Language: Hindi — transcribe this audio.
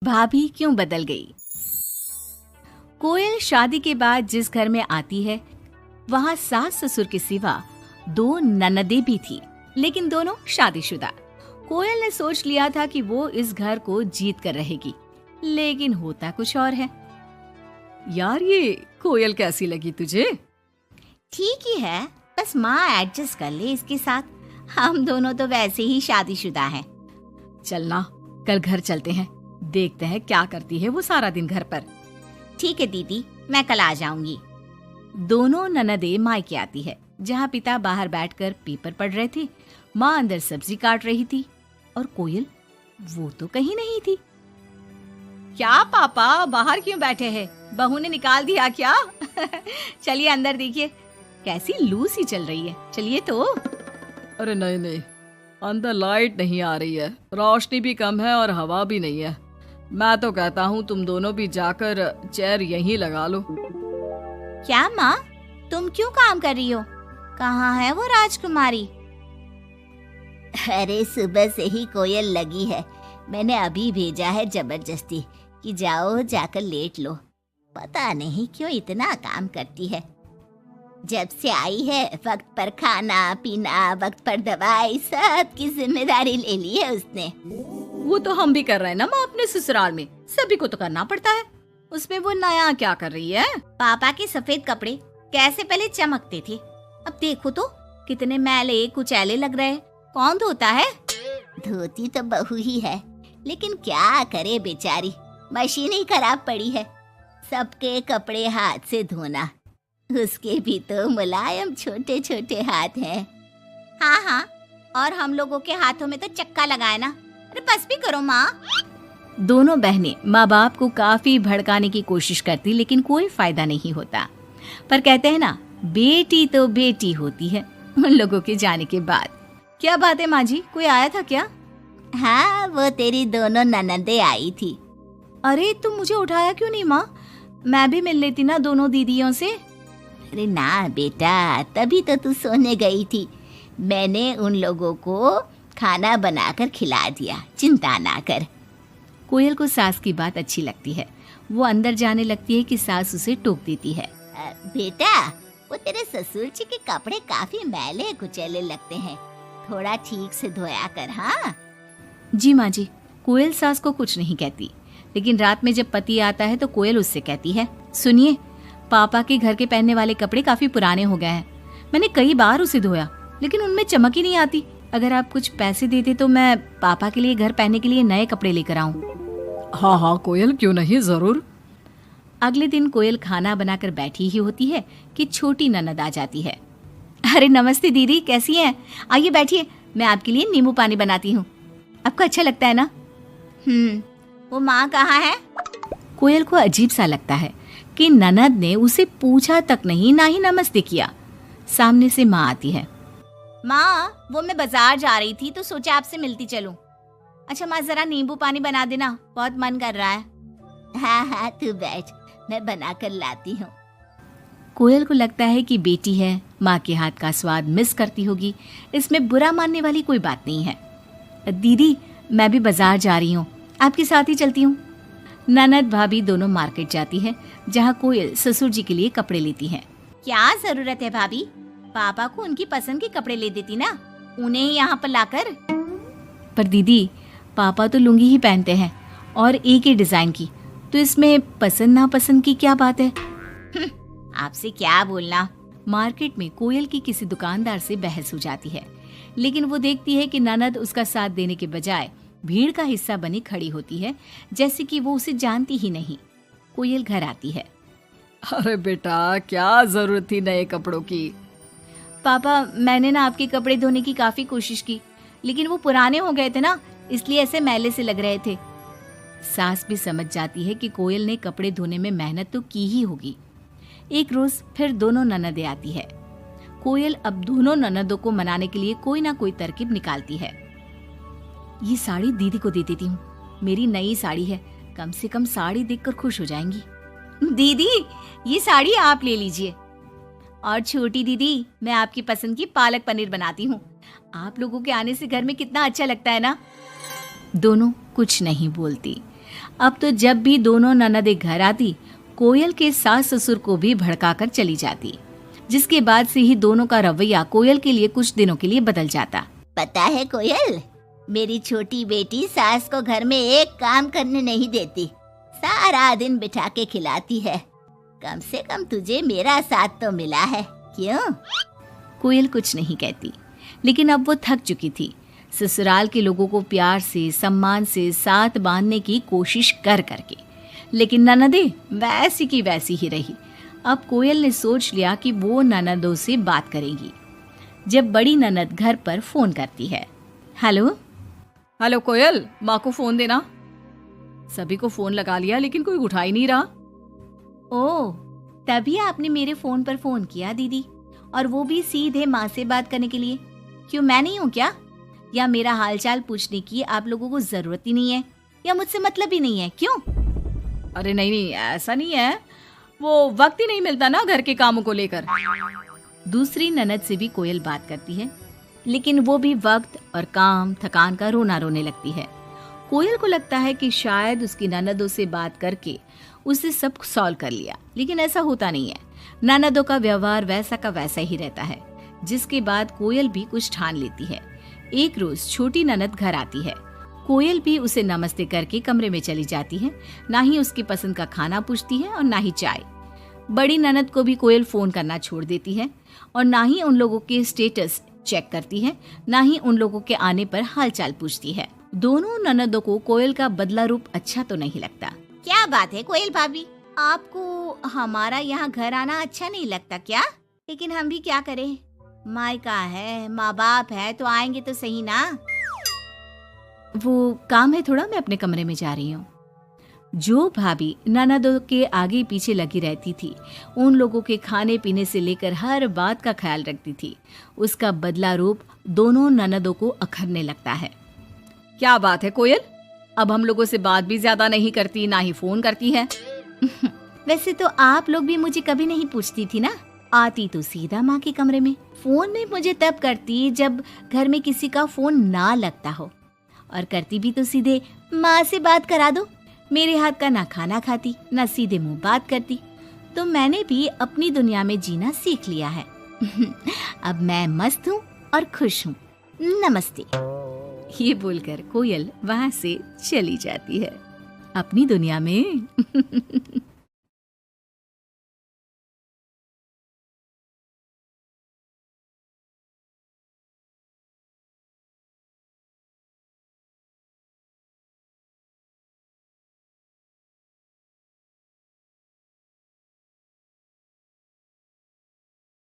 भाभी क्यों बदल गई। कोयल शादी के बाद जिस घर में आती है वहाँ सास ससुर के सिवा 2 ननदें भी थी, लेकिन दोनों शादीशुदा। कोयल ने सोच लिया था कि वो इस घर को जीत कर रहेगी, लेकिन होता कुछ और है। यार ये कोयल कैसी लगी तुझे? ठीक ही है, बस माँ एडजस्ट कर ले इसके साथ। हम दोनों तो वैसे ही शादीशुदा हैं। चलना कल घर चलते हैं, देखते हैं क्या करती है वो सारा दिन घर पर। ठीक है दीदी, मैं कल आ जाऊंगी। दोनों ननदें मायके आती है, जहाँ पिता बाहर बैठकर पेपर पढ़ रहे थे, माँ अंदर सब्जी काट रही थी और कोयल वो तो कहीं नहीं थी। क्या पापा बाहर क्यों बैठे हैं? बहू ने निकाल दिया क्या? चलिए अंदर देखिए, कैसी लू सी चल रही है। चलिए तो। अरे नहीं नहीं, अंदर लाइट नहीं आ रही है, रोशनी भी कम है और हवा भी नहीं है। मैं तो कहता हूँ तुम दोनों भी जाकर चेयर यहीं लगा लो। क्या माँ, तुम क्यों काम कर रही हो? कहाँ है वो राजकुमारी? अरे सुबह से ही कोयल लगी है, मैंने अभी भेजा है जबरदस्ती कि जाओ जाकर लेट लो। पता नहीं क्यों इतना काम करती है। जब से आई है वक्त पर खाना पीना, वक्त पर दवाई, सब की जिम्मेदारी ले ली है उसने। वो तो हम भी कर रहे हैं ना माँ, अपने ससुराल में सभी को तो करना पड़ता है। उसमें वो नया क्या कर रही है? पापा के सफेद कपड़े कैसे पहले चमकते थे, अब देखो तो कितने मैले कुचैले लग रहे। कौन धोता है? धोती तो बहू ही है, लेकिन क्या करे बेचारी, मशीन ही खराब पड़ी है। सबके कपड़े हाथ से धोना, उसके भी तो मुलायम छोटे छोटे हाथ हैं। हाँ, और हम लोगों के हाथों में तो चक्का लगाए ना। अरे बस भी करो माँ। दोनों बहनें माँ बाप को काफी भड़काने की कोशिश करती, लेकिन कोई फायदा नहीं होता। पर कहते हैं ना, बेटी तो बेटी होती है उन लोगों के जाने के बाद। क्या बात है माँ जी, कोई आया था क्या? हाँ, वो तेरी दोनों ननदें आई थी। अरे तुम मुझे उठाया क्यों नहीं माँ? मैं भी मिल लेती ना दोनों दीदियों से। अरे ना बेटा, तभी तो तू सोने गई थी। मैंने उन लोगों को खाना बनाकर खिला दिया, चिंता ना कर। कोयल को सास की बात अच्छी लगती है। वो अंदर जाने लगती है कि सास उसे टोक देती है। बेटा, वो तेरे ससुर जी के कपड़े काफी मैले कुचैले लगते हैं, थोड़ा ठीक से धोया कर। हाँ जी माँ जी। कोयल सास को कुछ नहीं कहती, लेकिन रात में जब पति आता है तो कोयल उससे कहती है, सुनिए, पापा के घर के पहनने वाले कपड़े काफी पुराने हो गए हैं। मैंने कई बार उसे धोया, लेकिन उनमें चमक ही नहीं आती। अगर आप कुछ पैसे देते तो मैं पापा के लिए घर पहनने के लिए नए कपड़े लेकर आऊं। हाँ कोयल, क्यों नहीं, जरूर। अगले दिन कोयल खाना बनाकर बैठी ही होती है कि छोटी ननद आ जाती है। अरे नमस्ते दीदी, कैसी हैं? आइए बैठिए, मैं आपके लिए नींबू पानी बनाती हूँ। आपको अच्छा लगता है ना? वो माँ कहाँ है? कोयल को अजीब सा लगता है कि ननद ने उसे पूछा तक नहीं, ना ही नमस्ते किया। सामने से माँ आती है। माँ, वो मैं बाजार जा रही थी तो सोचा आपसे मिलती चलूं। अच्छा माँ, जरा नींबू पानी बना देना, बहुत मन कर रहा है। हाँ, तू बैठ, मैं बना कर लाती हूँ। कोयल को लगता है कि बेटी है, माँ के हाथ का स्वाद मिस करती होगी। इसमें बुरा मानने वाली कोई बात नहीं है। दीदी, मैं भी बाजार जा रही हूँ, आपके साथ ही चलती हूँ। ननद भाभी दोनों मार्केट जाती है, जहाँ कोयल ससुर जी के लिए कपड़े लेती है। क्या जरूरत है भाभी, पापा को उनकी पसंद के कपड़े ले देती ना, उन्हें यहाँ पर लाकर। पर दीदी, पापा तो लुंगी ही पहनते हैं और एक ही डिजाइन की, तो इसमें पसंद नापसंद की क्या बात है? आपसे क्या बोलना। मार्केट में कोयल की किसी दुकानदार से बहस हो जाती है, लेकिन वो देखती है कि ननद उसका साथ देने के बजाय भीड़ का हिस्सा बनी खड़ी होती है, जैसे कि वो उसे जानती ही नहीं। कोयल घर आती है। अरे बेटा, क्या जरूरत थी नए कपड़ों की? पापा, मैंने ना आपके कपड़े धोने की काफी कोशिश की, लेकिन वो पुराने हो गए थे ना, इसलिए ऐसे मैले से लग रहे थे। सास भी समझ जाती है कि कोयल ने कपड़े धोने में मेहनत तो की ही होगी। एक रोज फिर दोनों ननदें आती है। कोयल अब दोनों ननदों को मनाने के लिए कोई ना कोई तरकीब निकालती है। ये साड़ी दीदी को दे देती हूँ, मेरी नई साड़ी है, कम से कम साड़ी देखकर खुश हो जाएंगी। दीदी, ये साड़ी आप ले लीजिए। और छोटी दीदी, मैं आपकी पसंद की पालक पनीर बनाती हूँ, आप लोगों के आने से घर में कितना अच्छा लगता है ना। दोनों कुछ नहीं बोलती। अब तो जब भी दोनों ननदें घर आती, कोयल के सास ससुर को भी भड़काकर चली जाती, जिसके बाद से ही दोनों का रवैया कोयल के लिए कुछ दिनों के लिए बदल जाता। पता है कोयल, मेरी छोटी बेटी सास को घर में एक काम करने नहीं देती, सारा दिन बिठा के खिलाती है। कम से कम तुझे मेरा साथ तो मिला है, क्यों? कोयल कुछ नहीं कहती, लेकिन अब वो थक चुकी थी। ससुराल के लोगों को प्यार से, सम्मान से साथ बांधने की कोशिश कर करके, लेकिन ननदें वैसी की वैसी ही रही। अब कोयल ने सोच लिया कि वो ननदों से बात करेगी। जब बड़ी ननद घर पर फोन करती है, हेलो हेलो कोयल, माँ को फोन देना। सभी को फोन लगा लिया लेकिन कोई उठा ही नहीं रहा। ओह, तभी आपने मेरे फोन पर फोन किया दीदी, और वो भी सीधे माँ से बात करने के लिए। क्यों, मैं नहीं हूँ क्या? या मेरा हालचाल पूछने की आप लोगों को जरूरत ही नहीं है, या मुझसे मतलब ही नहीं है? क्यों? अरे नहीं नहीं, ऐसा नहीं है, वो वक्त ही नहीं मिलता ना घर के कामों को लेकर। दूसरी ननद से भी कोयल बात करती है, लेकिन वो भी वक्त और काम थकान का रोना रोने लगती है। कोयल को लगता है कि शायद उसकी ननदों से बात करके उसे सब सॉल्व कर लिया, लेकिन ऐसा होता नहीं है। ननदों का व्यवहार वैसा का वैसा ही रहता है, जिसके बाद कोयल भी कुछ ठान लेती है। एक रोज छोटी ननद घर आती है। कोयल भी उसे नमस्ते करके कमरे में चली जाती है। ना ही उसकी पसंद का खाना पूछती है और ना ही चाय। बड़ी ननद को भी कोयल फोन करना छोड़ देती है, और ना ही उन लोगों के स्टेटस चेक करती है, ना ही उन लोगों के आने पर हालचाल पूछती है। दोनों ननदों को कोयल का बदला रूप अच्छा तो नहीं लगता। क्या बात है कोयल भाभी, आपको हमारा यहाँ घर आना अच्छा नहीं लगता क्या? लेकिन हम भी क्या करें, मायका है, माँ बाप है, तो आएंगे तो सही ना। वो काम है थोड़ा, मैं अपने कमरे में जा रही हूँ। जो भाभी ननदों के आगे पीछे लगी रहती थी, उन लोगों के खाने पीने से लेकर हर बात का ख्याल रखती थी, उसका बदला रूप दोनों ननदों को अखरने लगता है। क्या बात है कोयल, अब हम लोगों से बात भी ज्यादा नहीं करती, ना ही फोन करती है। वैसे तो आप लोग भी मुझे कभी नहीं पूछती थी ना, आती तो सीधा माँ के कमरे में। फोन में मुझे तब करती जब घर में किसी का फोन ना लगता हो, और करती भी तो सीधे माँ से बात करा दो। मेरे हाथ का ना खाना खाती, ना सीधे मुंह बात करती। तो मैंने भी अपनी दुनिया में जीना सीख लिया है। अब मैं मस्त हूँ और खुश हूँ। नमस्ते। ये बोलकर कोयल वहां से चली जाती है अपनी दुनिया में।